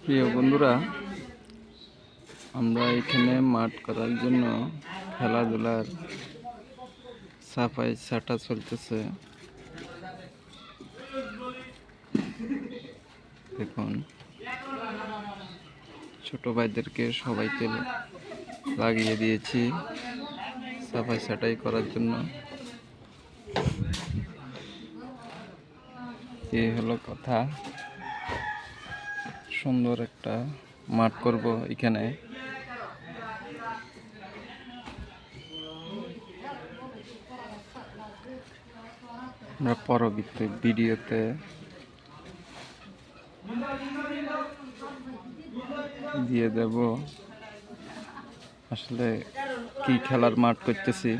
প্রিয় বন্ধুরা, আমরা এখানে মাঠ করার জন্য খেলাধুলার সাফাই ছাটা চলতেছে। দেখুন, ছোট ভাইদেরকে সবাইকে লাগিয়ে দিয়েছি সাফাই ছাটাই করার জন্য। এই হলো কথা। সুন্দর একটা মাঠ করব এখানে। আমরা পরবর্তী ভিডিওতে দিয়ে দেব আসলে কি খেলার মাঠ করতেছি।